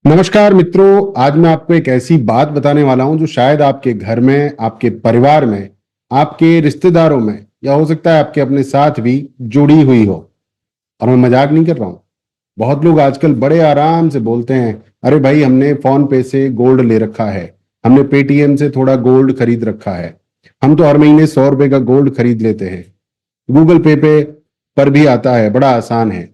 नमस्कार मित्रों, आज मैं आपको एक ऐसी बात बताने वाला हूं जो शायद आपके घर में, आपके परिवार में, आपके रिश्तेदारों में या हो सकता है आपके अपने साथ भी जुड़ी हुई हो। और मैं मजाक नहीं कर रहा हूं। बहुत लोग आजकल बड़े आराम से बोलते हैं, अरे भाई हमने फोन पे से गोल्ड ले रखा है, हमने पेटीएम से थोड़ा गोल्ड खरीद रखा है, हम तो हर महीने 100 रुपए का गोल्ड खरीद लेते हैं, गूगल पे पर भी आता है, बड़ा आसान है।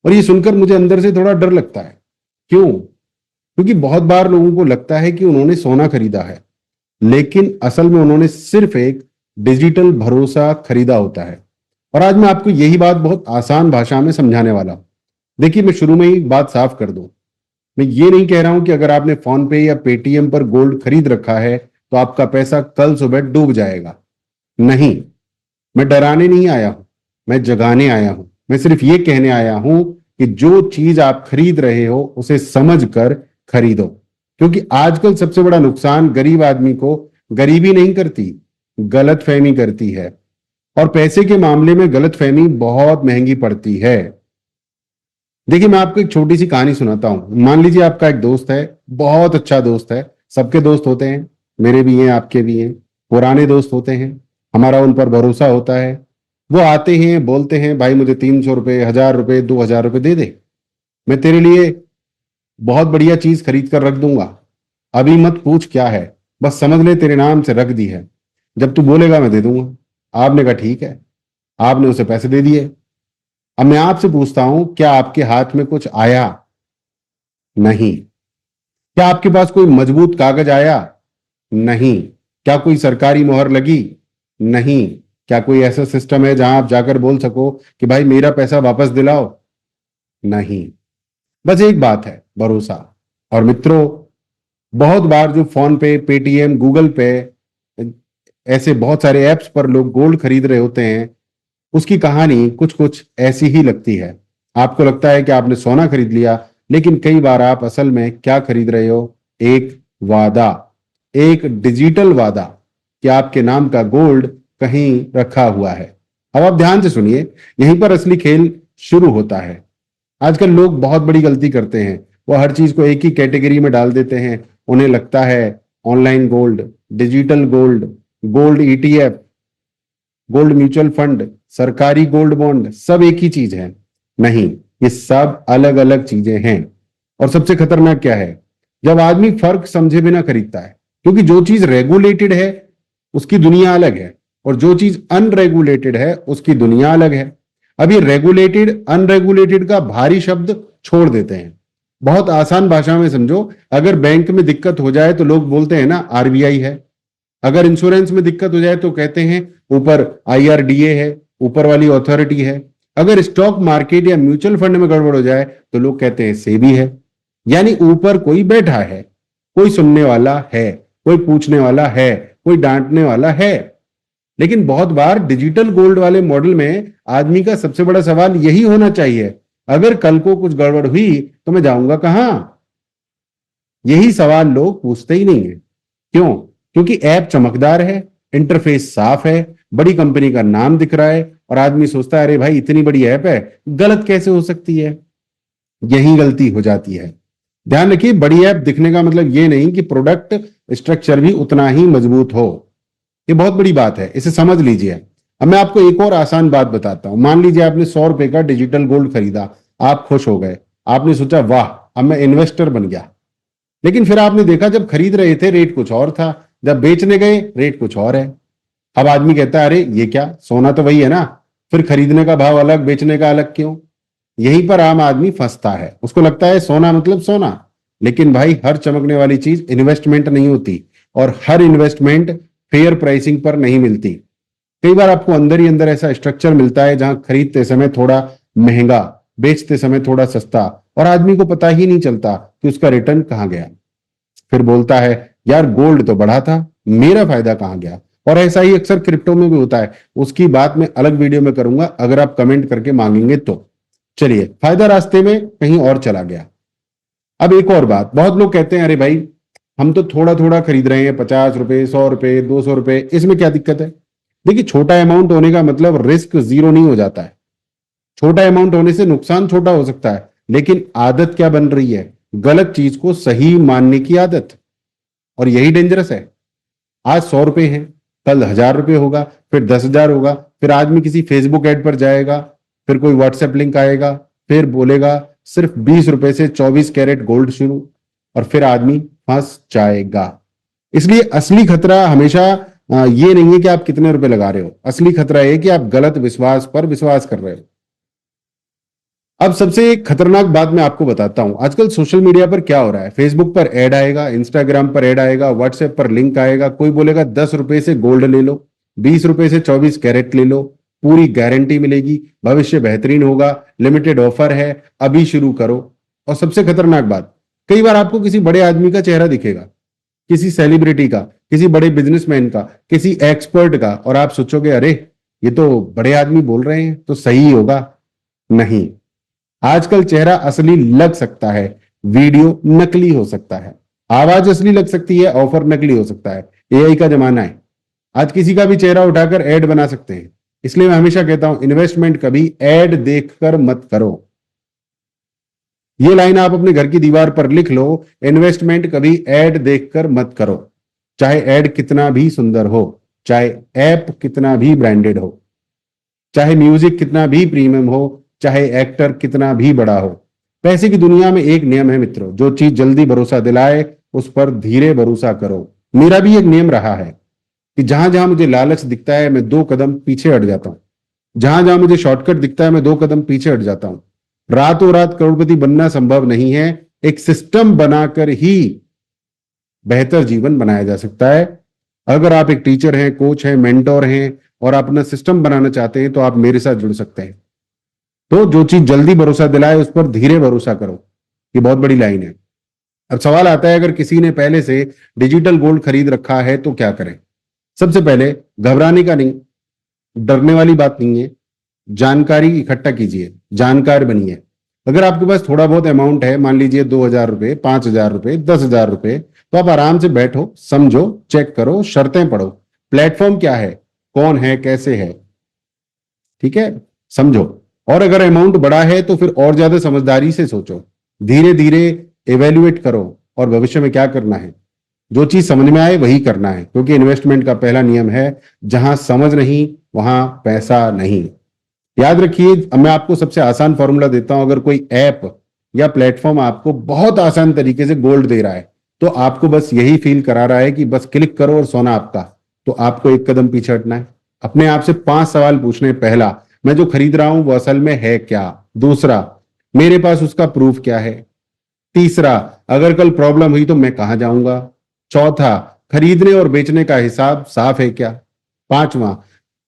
और ये सुनकर मुझे अंदर से थोड़ा डर लगता है। क्यों? क्योंकि बहुत बार लोगों को लगता है कि उन्होंने सोना खरीदा है, लेकिन असल में उन्होंने सिर्फ एक डिजिटल भरोसा खरीदा होता है। और आज मैं आपको यही बात बहुत आसान भाषा में समझाने वाला हूं। देखिए, मैं शुरू में ही बात साफ कर दूं। मैं ये नहीं कह रहा हूं कि अगर आपने फोन पे या पेटीएम पर गोल्ड खरीद रखा है तो आपका पैसा कल सुबह डूब जाएगा। नहीं, मैं डराने नहीं आया हूं, मैं जगाने आया हूं। मैं सिर्फ ये कहने आया हूं कि जो चीज आप खरीद रहे हो उसे समझ कर खरीदो। क्योंकि आजकल सबसे बड़ा नुकसान गरीब आदमी को गरीबी नहीं करती, गलत फहमी करती है। और पैसे के मामले में गलत फहमी बहुत महंगी पड़ती है। देखिए, मैं आपको एक छोटी सी कहानी सुनाता हूं। मान लीजिए आपका एक दोस्त है, बहुत अच्छा दोस्त है। सबके दोस्त होते हैं, मेरे भी हैं, आपके भी हैं। पुराने दोस्त होते हैं, हमारा उन पर भरोसा होता है। वो आते हैं, बोलते हैं, भाई मुझे 300 रुपए, 1000 रुपए, 2000 रुपए दे दे, मैं तेरे लिए बहुत बढ़िया चीज खरीद कर रख दूंगा। अभी मत पूछ क्या है, बस समझ ले तेरे नाम से रख दी है, जब तू बोलेगा मैं दे दूंगा। आपने कहा ठीक है, आपने उसे पैसे दे दिए। अब मैं आपसे पूछता हूं, क्या आपके हाथ में कुछ आया? नहीं। क्या आपके पास कोई मजबूत कागज आया? नहीं। क्या कोई सरकारी मोहर लगी? नहीं। क्या कोई ऐसा सिस्टम है जहां आप जाकर बोल सको कि भाई मेरा पैसा वापस दिलाओ? नहीं। बस एक बात है, भरोसा। और मित्रों, बहुत बार जो फोन पे, पेटीएम, गूगल पे, ऐसे बहुत सारे ऐप्स पर लोग गोल्ड खरीद रहे होते हैं, उसकी कहानी कुछ कुछ ऐसी ही लगती है। आपको लगता है कि आपने सोना खरीद लिया, लेकिन कई बार आप असल में क्या खरीद रहे हो? एक वादा, एक डिजिटल वादा कि आपके नाम का गोल्ड कहीं रखा हुआ है। अब आप ध्यान से सुनिए, यहीं पर असली खेल शुरू होता है। आजकल लोग बहुत बड़ी गलती करते हैं। वो हर चीज को एक ही कैटेगरी में डाल देते हैं। उन्हें लगता है online gold, digital gold, gold ETF, gold mutual fund, सरकारी गोल्ड बॉन्ड, सब एक ही चीज है। नहीं, ये सब अलग अलग चीजें हैं। और सबसे खतरनाक क्या है? जब आदमी फर्क समझे बिना खरीदता है। क्योंकि जो चीज रेगुलेटेड है उसकी दुनिया अलग है, और जो चीज अनरेगुलेटेड है उसकी दुनिया अलग है। अभी रेगुलेटेड अनरेगुलेटेड का भारी शब्द छोड़ देते हैं। बहुत आसान भाषा में समझो, अगर बैंक में दिक्कत हो जाए तो लोग बोलते हैं ना आरबीआई है। अगर इंश्योरेंस में दिक्कत हो जाए तो कहते हैं ऊपर आईआरडीए है, ऊपर वाली अथॉरिटी है। अगर स्टॉक मार्केट या म्यूचुअल फंड में गड़बड़ हो जाए तो लोग कहते हैं सेबी है। यानी ऊपर कोई बैठा है, कोई सुनने वाला है, कोई पूछने वाला है, कोई डांटने वाला है। लेकिन बहुत बार डिजिटल गोल्ड वाले मॉडल में आदमी का सबसे बड़ा सवाल यही होना चाहिए, अगर कल को कुछ गड़बड़ हुई तो मैं जाऊंगा कहां? यही सवाल लोग पूछते ही नहीं है। क्यों? क्योंकि ऐप चमकदार है, इंटरफेस साफ है, बड़ी कंपनी का नाम दिख रहा है, और आदमी सोचता है अरे भाई इतनी बड़ी ऐप है, गलत कैसे हो सकती है? यही गलती हो जाती है। ध्यान रखिए, बड़ी ऐप दिखने का मतलब ये नहीं कि प्रोडक्ट स्ट्रक्चर भी उतना ही मजबूत हो। ये बहुत बड़ी बात है, इसे समझ लीजिए। अब मैं आपको एक और आसान बात बताता हूं। मान लीजिए आपने 100 रुपए का डिजिटल गोल्ड खरीदा, आप खुश हो गए, आपने सोचा वाह अब मैं इन्वेस्टर बन गया। लेकिन फिर आपने देखा जब खरीद रहे थे रेट कुछ और था, जब बेचने गए रेट कुछ और है। अब आदमी कहता है अरे ये क्या, सोना तो वही है ना, फिर खरीदने का भाव अलग, बेचने का अलग क्यों? यहीं पर आम आदमी फंसता है। उसको लगता है सोना मतलब सोना। लेकिन भाई, हर चमकने वाली चीज इन्वेस्टमेंट नहीं होती, और हर इन्वेस्टमेंट फेयर प्राइसिंग पर नहीं मिलती। कई बार आपको अंदर ही अंदर ऐसा स्ट्रक्चर मिलता है जहां खरीदते समय थोड़ा महंगा, बेचते समय थोड़ा सस्ता, और आदमी को पता ही नहीं चलता कि उसका रिटर्न कहां गया। फिर बोलता है यार गोल्ड तो बढ़ा था, मेरा फायदा कहां गया? और ऐसा ही अक्सर क्रिप्टो में भी होता है। उसकी बात मैं अलग वीडियो में करूंगा, अगर आप कमेंट करके मांगेंगे तो। चलिए, फायदा रास्ते में कहीं और चला गया। अब एक और बात, बहुत लोग कहते हैं अरे भाई हम तो थोड़ा थोड़ा खरीद रहे हैं, 50 रुपए, 100 रुपए, 200 रुपए, इसमें क्या दिक्कत है? देखिए, छोटा अमाउंट होने का मतलब रिस्क जीरो नहीं हो जाता है। छोटा अमाउंट होने से नुकसान छोटा हो सकता है, लेकिन आदत क्या बन रही है? गलत चीज को सही मानने की आदत, और यही डेंजरस है। आज 100 रुपए है, कल 1000 रुपए होगा, फिर 10,000 होगा, फिर आदमी किसी फेसबुक ऐड पर जाएगा, फिर कोई व्हाट्सएप लिंक आएगा, फिर बोलेगा सिर्फ 20 रुपए से 24 कैरेट गोल्ड शुरू, और फिर आदमी फंस जाएगा। इसलिए असली खतरा हमेशा ये नहीं है कि आप कितने रुपए लगा रहे हो, असली खतरा है कि आप गलत विश्वास पर विश्वास कर रहे हो। अब सबसे खतरनाक बात मैं आपको बताता हूं, आजकल सोशल मीडिया पर क्या हो रहा है। फेसबुक पर ऐड आएगा, इंस्टाग्राम पर ऐड आएगा, व्हाट्सएप पर लिंक आएगा, कोई बोलेगा 10 रुपए से गोल्ड ले लो, 20 रुपए से 24 कैरेट ले लो, पूरी गारंटी मिलेगी, भविष्य बेहतरीन होगा, लिमिटेड ऑफर है, अभी शुरू करो। और सबसे खतरनाक बात, कई बार आपको किसी बड़े आदमी का चेहरा दिखेगा, किसी सेलिब्रिटी का, किसी बड़े बिजनेसमैन का, किसी एक्सपर्ट का, और आप सोचोगे अरे ये तो बड़े आदमी बोल रहे हैं तो सही होगा। नहीं, आजकल चेहरा असली लग सकता है, वीडियो नकली हो सकता है, आवाज असली लग सकती है, ऑफर नकली हो सकता है। एआई का जमाना है, आज किसी का भी चेहरा उठाकर ऐड बना सकते हैं। इसलिए मैं हमेशा कहता हूं, इन्वेस्टमेंट कभी ऐड देखकर मत करो। ये लाइन आप अपने घर की दीवार पर लिख लो, इन्वेस्टमेंट कभी ऐड देखकर मत करो। चाहे ऐड कितना भी सुंदर हो, चाहे ऐप कितना भी ब्रांडेड हो, चाहे म्यूजिक कितना भी प्रीमियम हो, चाहे एक्टर कितना भी बड़ा हो। पैसे की दुनिया में एक नियम है मित्रों, जो चीज जल्दी भरोसा दिलाए उस पर धीरे भरोसा करो। मेरा भी एक नियम रहा है कि जहां जहां मुझे लालच दिखता है मैं 2 कदम पीछे हट जाता हूं, जहां जहां मुझे शॉर्टकट दिखता है मैं 2 कदम पीछे हट जाता हूं। रातों रात करोड़पति बनना संभव नहीं है, एक सिस्टम बनाकर ही बेहतर जीवन बनाया जा सकता है। अगर आप एक टीचर हैं, कोच हैं, मेंटोर हैं और आप अपना सिस्टम बनाना चाहते हैं तो आप मेरे साथ जुड़ सकते हैं। तो जो चीज जल्दी भरोसा दिलाए उस पर धीरे भरोसा करो, ये बहुत बड़ी लाइन है। अब सवाल आता है, अगर किसी ने पहले से डिजिटल गोल्ड खरीद रखा है तो क्या करें। सबसे पहले घबराने का नहीं, डरने वाली बात नहीं है, जानकारी इकट्ठा कीजिए, जानकार बनिए। अगर आपके पास थोड़ा बहुत अमाउंट है, मान लीजिए 2,000 रुपए, 5,000 रुपए, 10,000 रुपए, तो आप आराम से बैठो, समझो, चेक करो, शर्तें पढ़ो, प्लेटफॉर्म क्या है, कौन है, कैसे है, ठीक है, समझो। और अगर अमाउंट बड़ा है तो फिर और ज्यादा समझदारी से सोचो, धीरे धीरे एवेल्युएट करो और भविष्य में क्या करना है। जो चीज समझ में आए वही करना है, क्योंकि इन्वेस्टमेंट का पहला नियम है, जहां समझ नहीं वहां पैसा नहीं। याद रखिए, अब मैं आपको सबसे आसान फॉर्मूला देता हूं। अगर कोई ऐप या प्लेटफॉर्म आपको बहुत आसान तरीके से गोल्ड दे रहा है, तो आपको बस यही फील करा रहा है कि बस क्लिक करो और सोना आपका, तो आपको 1 कदम पीछे हटना है। अपने आप से 5 सवाल पूछने। पहला, मैं जो खरीद रहा हूं वो असल में है क्या। दूसरा, मेरे पास उसका प्रूफ क्या है। तीसरा, अगर कल प्रॉब्लम हुई तो मैं कहां जाऊंगा। चौथा, खरीदने और बेचने का हिसाब साफ है क्या। पांचवा,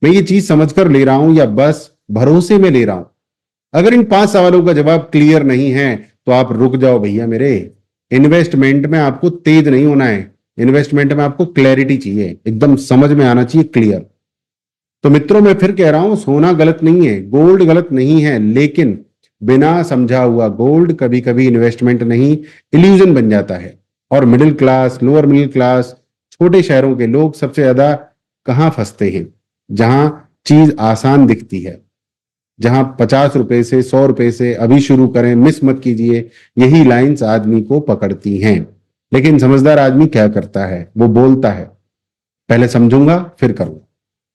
मैं ये चीज समझकर ले रहा हूं या बस भरोसे में ले रहा हूं। अगर इन 5 सवालों का जवाब क्लियर नहीं है तो आप रुक जाओ भैया मेरे। इन्वेस्टमेंट में आपको तेज नहीं होना है, इन्वेस्टमेंट में आपको क्लैरिटी चाहिए, एकदम समझ में आना चाहिए, क्लियर। तो मित्रों, मैं फिर कह रहा हूं, सोना गलत नहीं है, गोल्ड गलत नहीं है, लेकिन बिना समझा हुआ गोल्ड कभी कभी इन्वेस्टमेंट नहीं, इल्यूजन बन जाता है। और middle class, lower middle class, छोटे शहरों के लोग सबसे ज्यादा कहां फंसते हैं, जहां चीज आसान दिखती है, जहां 50 रुपए से, 100 रुपए से अभी शुरू करें, मिस मत कीजिए, यही लाइंस आदमी को पकड़ती हैं। लेकिन समझदार आदमी क्या करता है, वो बोलता है पहले समझूंगा फिर करूंगा।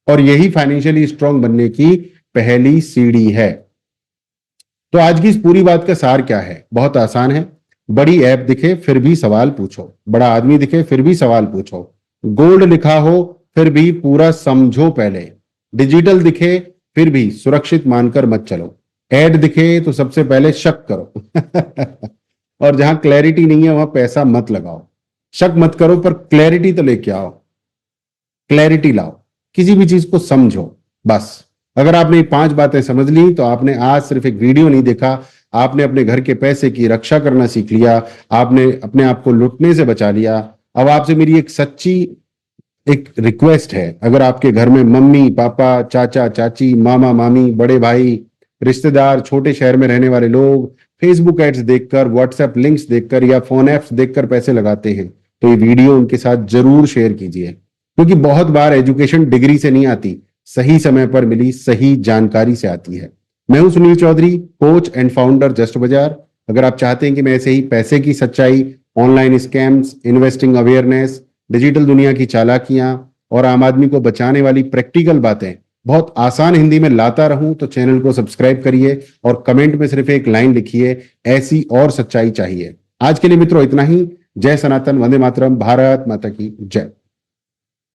और यही फाइनेंशियली स्ट्रांग बनने की पहली सीढ़ी है। तो आज की इस पूरी बात का सार क्या है, बहुत आसान है। बड़ी ऐप दिखे फिर भी सवाल पूछो, बड़ा आदमी दिखे फिर भी सवाल पूछो, गोल्ड लिखा हो फिर भी पूरा समझो पहले, डिजिटल दिखे फिर भी सुरक्षित मानकर मत चलो, ऐड दिखे तो सबसे पहले शक करो और जहां क्लैरिटी नहीं है वहां पैसा मत लगाओ। शक मत करो पर क्लैरिटी तो लेके आओ, क्लैरिटी लाओ, किसी भी चीज को समझो बस। अगर आपने ये 5 बातें समझ ली तो आपने आज सिर्फ एक वीडियो नहीं देखा, आपने अपने घर के पैसे की रक्षा करना सीख लिया, आपने अपने आप को लुटने से बचा लिया। अब आपसे मेरी एक सच्ची एक रिक्वेस्ट है, अगर आपके घर में मम्मी पापा, चाचा चाची, मामा मामी, बड़े भाई, रिश्तेदार, छोटे शहर में रहने वाले लोग फेसबुक एड्स देखकर, व्हाट्सएप लिंक्स देखकर या फोन एप्स देखकर पैसे लगाते हैं, तो ये वीडियो उनके साथ जरूर शेयर कीजिए। क्योंकि बहुत बार एजुकेशन डिग्री से नहीं आती, सही समय पर मिली सही जानकारी से आती है। मैं हूं Sunil Chaudhary, coach and founder just Bazaar. अगर आप चाहते हैं कि मैं ऐसे ही पैसे की सच्चाई, online scams, investing awareness, digital दुनिया की चालाकियां और आम आदमी को बचाने वाली प्रैक्टिकल बातें बहुत आसान हिंदी में लाता रहूं, तो चैनल को सब्सक्राइब करिए और कमेंट में सिर्फ एक लाइन लिखिए, ऐसी और सच्चाई चाहिए। आज के लिए मित्रों इतना ही। जय सनातन, वंदे मातरम, भारत माता की जय।